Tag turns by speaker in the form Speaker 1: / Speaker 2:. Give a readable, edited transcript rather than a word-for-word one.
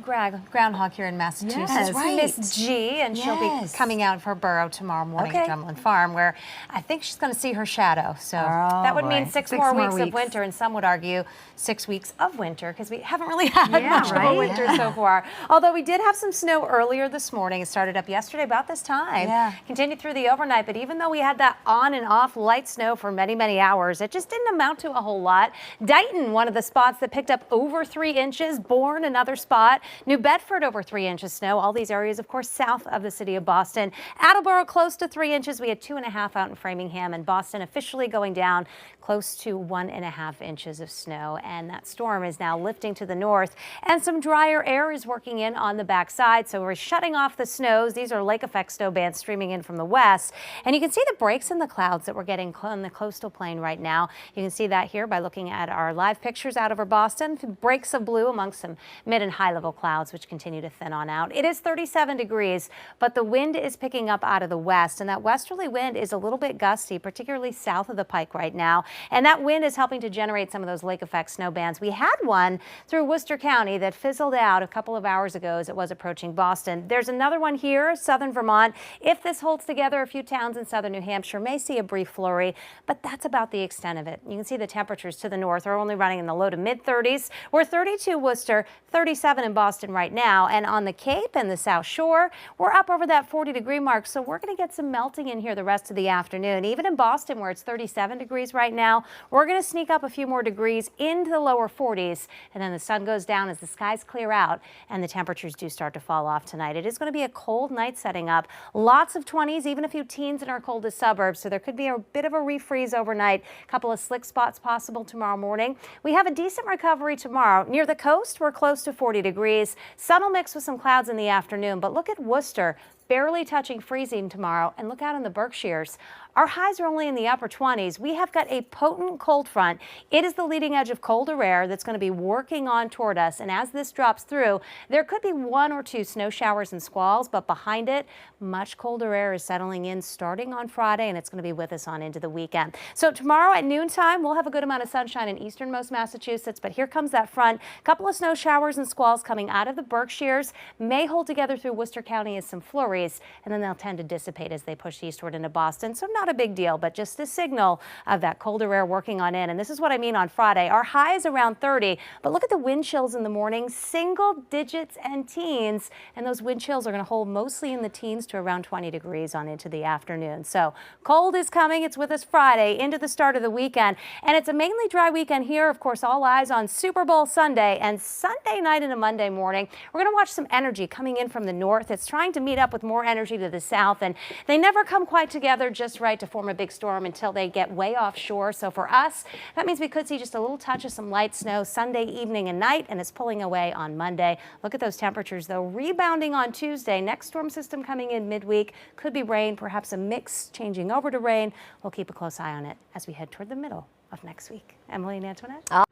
Speaker 1: groundhog here in Massachusetts.
Speaker 2: Yes, right.
Speaker 1: Miss G, and she'll be coming out of her burrow tomorrow morning at Drumlin Farm, where I think she's going to see her shadow. So that would mean six more weeks of winter, and some would argue 6 weeks of winter, because we haven't really had much of a winter so far. Although we did have some snow earlier this morning. It started up yesterday about this time. Continued through the overnight, but even though we had that on and off light snow for many, many hours, it just didn't amount to a whole lot. Dighton, one of the spots that picked up over 3 inches. Bourne, another spot. New Bedford, over 3 inches snow. All these areas, of course, south of the city of Boston. Attleboro, close to 3 inches. We had 2.5 out in Framingham, and Boston officially going down close to 1.5 inches of snow. And that storm is now lifting to the north, and some drier air is working in on the backside. So we're shutting off the snows. These are lake effect snow bands streaming in from the west. And you can see the breaks in the clouds that we're getting on the coastal plain right now. You can see that here by looking at our live pictures out over Boston. Breaks of blue amongst some mid and high level clouds, which continue to thin on out. It is 37 degrees, but the wind is picking up out of the west, and that westerly wind is a little bit gusty, particularly south of the Pike right now. And that wind is helping to generate some of those lake effect snow bands. We had one through Worcester County that fizzled out a couple of hours ago as it was approaching Boston. There's another one here, southern Vermont. If this holds together, a few towns in southern New Hampshire may see a brief flurry, but that's about the extent of it. You can see the temperatures to the north are only running in the low to mid 30s. We're 32 Worcester, 37 in Boston right now, and on the Cape and the South Shore, we're up over that 40-degree mark, so we're going to get some melting in here the rest of the afternoon. Even in Boston, where it's 37 degrees right now, we're going to sneak up a few more degrees into the lower 40s, and then the sun goes down as the skies clear out and the temperatures do start to fall off tonight. It is going to be a cold night setting up. Lots of 20s, even a few teens in our coldest suburbs, so there could be a bit of a refreeze overnight. A couple of slick spots possible tomorrow morning. We have a decent recovery tomorrow. Near the coast, we're close to 40 degrees. Sun will mix with some clouds in the afternoon, but look at Worcester, barely touching freezing tomorrow, and look out in the Berkshires. Our highs are only in the upper 20s. We have got a potent cold front. It is the leading edge of colder air that's going to be working on toward us, and as this drops through, there could be 1 or 2 snow showers and squalls, but behind it, much colder air is settling in starting on Friday, and it's going to be with us on into the weekend. So tomorrow at noontime, we'll have a good amount of sunshine in easternmost Massachusetts, but here comes that front. A couple of snow showers and squalls coming out of the Berkshires, may hold together through Worcester County as some flurries, and then they'll tend to dissipate as they push eastward into Boston. So not a big deal, but just a signal of that colder air working on in. And this is what I mean on Friday. Our high is around 30, but look at the wind chills in the morning, single digits and teens. And those wind chills are going to hold mostly in the teens to around 20 degrees on into the afternoon. So cold is coming. It's with us Friday into the start of the weekend. And it's a mainly dry weekend here. Of course, all eyes on Super Bowl Sunday and Sunday night into Monday morning. We're going to watch some energy coming in from the north. It's trying to meet up with more energy to the south, and they never come quite together just right to form a big storm until they get way offshore. So for us, that means we could see just a little touch of some light snow Sunday evening and night, and it's pulling away on Monday. Look at those temperatures, though, rebounding on Tuesday. Next storm system coming in midweek. Could be rain, perhaps a mix changing over to rain. We'll keep a close eye on it as we head toward the middle of next week. Emily and Antoinette.